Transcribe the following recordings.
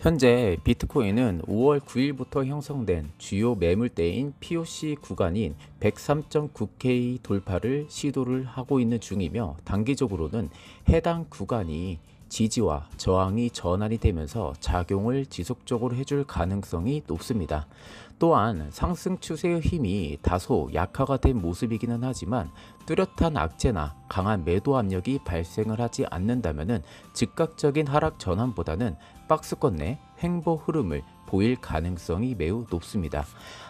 현재 비트코인은 5월 9일부터 형성된 주요 매물대인 POC 구간인 103.9K 돌파를 시도를 하고 있는 중이며, 단기적으로는 해당 구간이 지지와 저항이 전환이 되면서 작용을 지속적으로 해줄 가능성이 높습니다. 또한 상승 추세의 힘이 다소 약화가 된 모습이기는 하지만, 뚜렷한 악재나 강한 매도 압력이 발생을 하지 않는다면 즉각적인 하락 전환보다는 박스권 내 횡보 흐름을 보일 가능성이 매우 높습니다.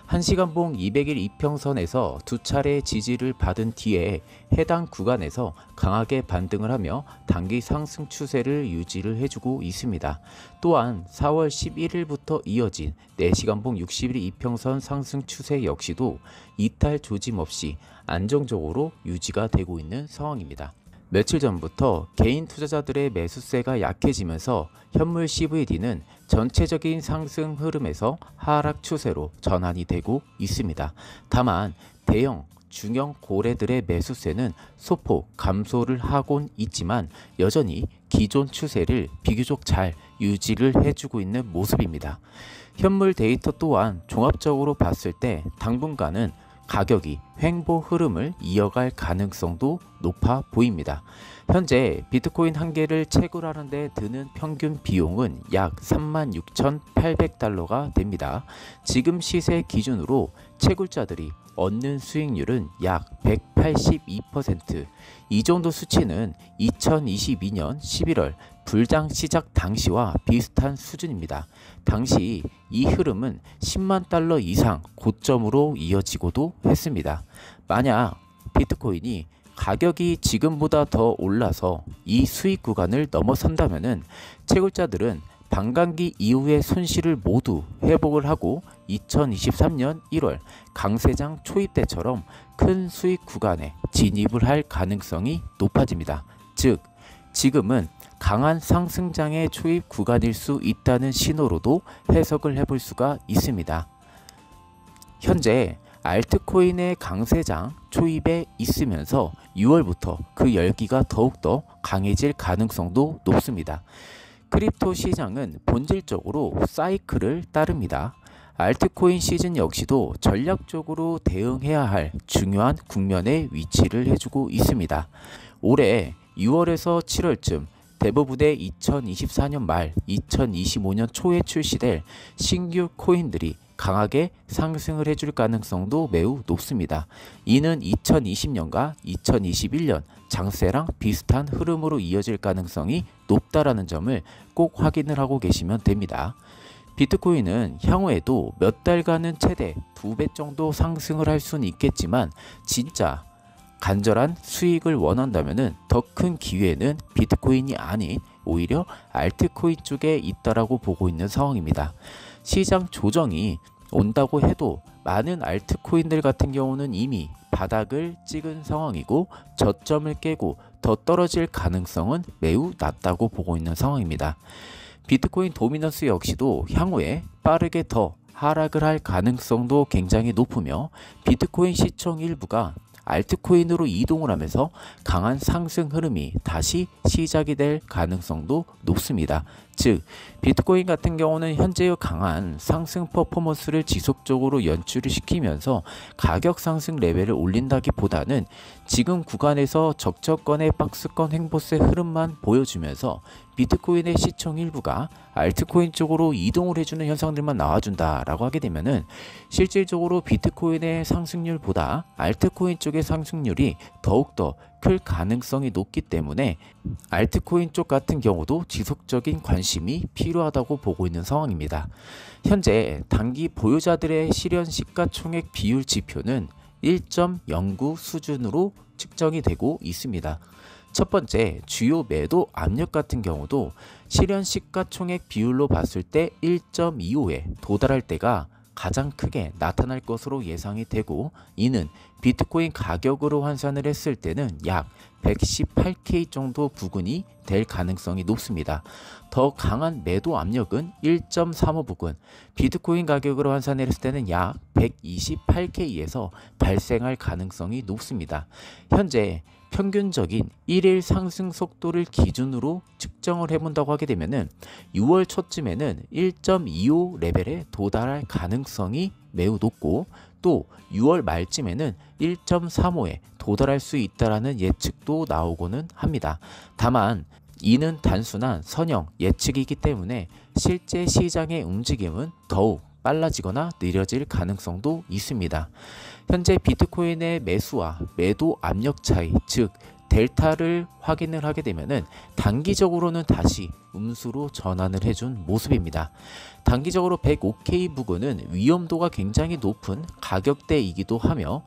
1시간봉 200일 이평선에서 두 차례 지지를 받은 뒤에 해당 구간에서 강하게 반등을 하며 단기 상승 추세를 유지를 해주고 있습니다. 또한 4월 11일부터 이어진 4시간봉 60일 이평선 상승 추세 역시도 이탈 조짐 없이 안정적으로 유지가 되고 있는 상황입니다. 며칠 전부터 개인 투자자들의 매수세가 약해지면서 현물 CVD는 전체적인 상승 흐름에서 하락 추세로 전환이 되고 있습니다. 다만 대형 중형 고래들의 매수세는 소폭 감소를 하곤 있지만 여전히 기존 추세를 비교적 잘 유지를 해주고 있는 모습입니다. 현물 데이터 또한 종합적으로 봤을 때 당분간은 가격이 횡보 흐름을 이어갈 가능성도 높아 보입니다. 현재 비트코인 한 개를 채굴하는 데 드는 평균 비용은 약 36,800달러가 됩니다. 지금 시세 기준으로 채굴자들이 얻는 수익률은 약 182%. 이 정도 수치는 2022년 11월 불장 시작 당시와 비슷한 수준입니다. 당시 이 흐름은 10만 달러 이상 고점으로 이어지고도 했습니다. 만약 비트코인이 가격이 지금보다 더 올라서 이 수익 구간을 넘어선다면 채굴자들은 반감기 이후의 손실을 모두 회복을 하고 2023년 1월 강세장 초입 때처럼 큰 수익 구간에 진입을 할 가능성이 높아집니다. 즉, 지금은 강한 상승장의 초입 구간일 수 있다는 신호로도 해석을 해볼 수가 있습니다. 현재 알트코인의 강세장 초입에 있으면서 6월부터 그 열기가 더욱더 강해질 가능성도 높습니다. 크립토 시장은 본질적으로 사이클을 따릅니다. 알트코인 시즌 역시도 전략적으로 대응해야 할 중요한 국면에 위치를 해주고 있습니다. 올해 6월에서 7월쯤 대부분의 2024년 말 2025년 초에 출시될 신규 코인들이 강하게 상승을 해줄 가능성도 매우 높습니다. 이는 2020년과 2021년 장세랑 비슷한 흐름으로 이어질 가능성이 높다라는 점을 꼭 확인을 하고 계시면 됩니다. 비트코인은 향후에도 몇 달간은 최대 2배 정도 상승을 할 수는 있겠지만, 진짜 간절한 수익을 원한다면 더 큰 기회는 비트코인이 아닌 오히려 알트코인 쪽에 있다라고 보고 있는 상황입니다. 시장 조정이 온다고 해도 많은 알트코인들 같은 경우는 이미 바닥을 찍은 상황이고 저점을 깨고 더 떨어질 가능성은 매우 낮다고 보고 있는 상황입니다. 비트코인 도미넌스 역시도 향후에 빠르게 더 하락을 할 가능성도 굉장히 높으며, 비트코인 시총 일부가 알트코인으로 이동을 하면서 강한 상승 흐름이 다시 시작이 될 가능성도 높습니다. 즉, 비트코인 같은 경우는 현재의 강한 상승 퍼포먼스를 지속적으로 연출을 시키면서 가격 상승 레벨을 올린다기보다는 지금 구간에서 적정권의 박스권 횡보세 흐름만 보여주면서 비트코인의 시총 일부가 알트코인 쪽으로 이동을 해주는 현상들만 나와준다라고 하게 되면은 실질적으로 비트코인의 상승률보다 알트코인 쪽의 상승률이 더욱더 클 가능성이 높기 때문에 알트코인 쪽 같은 경우도 지속적인 관심이 필요하다고 보고 있는 상황입니다. 현재 단기 보유자들의 실현 시가총액 비율 지표는 1.09 수준으로 측정이 되고 있습니다. 첫 번째, 주요 매도 압력 같은 경우도 실현 시가총액 비율로 봤을 때 1.25에 도달할 때가 가장 크게 나타날 것으로 예상이 되고, 이는 비트코인 가격으로 환산을 했을 때는 약 118K 정도 부근이 될 가능성이 높습니다. 더 강한 매도 압력은 1.35 부근, 비트코인 가격으로 환산을 했을 때는 약 128K에서 발생할 가능성이 높습니다. 현재 평균적인 1일 상승 속도를 기준으로 측정을 해본다고 하게 되면은 6월 초쯤에는 1.25 레벨에 도달할 가능성이 매우 높고, 또 6월 말쯤에는 1.35에 도달할 수 있다라는 예측도 나오고는 합니다. 다만 이는 단순한 선형 예측이기 때문에 실제 시장의 움직임은 더욱 빨라지거나 느려질 가능성도 있습니다. 현재 비트코인의 매수와 매도 압력 차이, 즉 델타를 확인을 하게 되면은 단기적으로는 다시 음수로 전환을 해준 모습입니다. 단기적으로 105K 부근은 위험도가 굉장히 높은 가격대이기도 하며,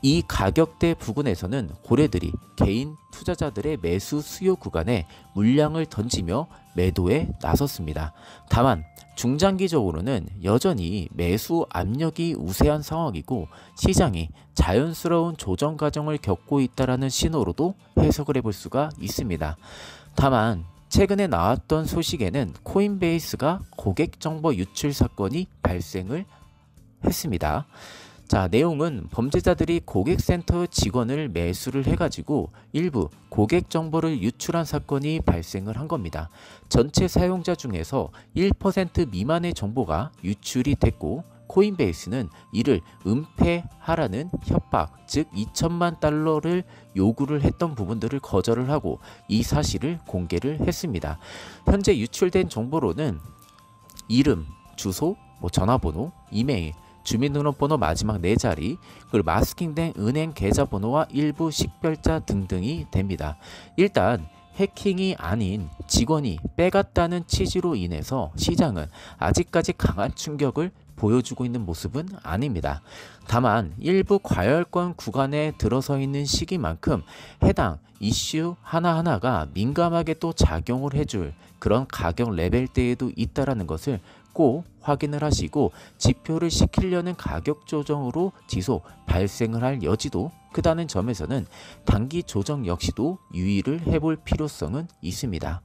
이 가격대 부근에서는 고래들이 개인 투자자들의 매수 수요 구간에 물량을 던지며 매도에 나섰습니다. 다만 중장기적으로는 여전히 매수 압력이 우세한 상황이고, 시장이 자연스러운 조정 과정을 겪고 있다는 신호로도 해석을 해볼 수가 있습니다. 다만 최근에 나왔던 소식에는 코인베이스가 고객 정보 유출 사건이 발생을 했습니다. 자, 내용은 범죄자들이 고객센터 직원을 매수를 해가지고 일부 고객 정보를 유출한 사건이 발생을 한 겁니다. 전체 사용자 중에서 1% 미만의 정보가 유출이 됐고, 코인베이스는 이를 은폐하라는 협박, 즉 2천만 달러를 요구를 했던 부분들을 거절을 하고 이 사실을 공개를 했습니다. 현재 유출된 정보로는 이름, 주소, 전화번호, 이메일, 주민등록번호 마지막 4자리, 그리고 마스킹된 은행 계좌번호와 일부 식별자 등등이 됩니다. 일단 해킹이 아닌 직원이 빼갔다는 취지로 인해서 시장은 아직까지 강한 충격을 보여주고 있는 모습은 아닙니다. 다만 일부 과열권 구간에 들어서 있는 시기만큼 해당 이슈 하나하나가 민감하게 또 작용을 해줄 그런 가격 레벨대에도 있다는 것을 꼭 확인을 하시고, 지표를 시키려는 가격 조정으로 지속 발생을 할 여지도 크다는 점에서는 단기 조정 역시도 유의를 해볼 필요성은 있습니다.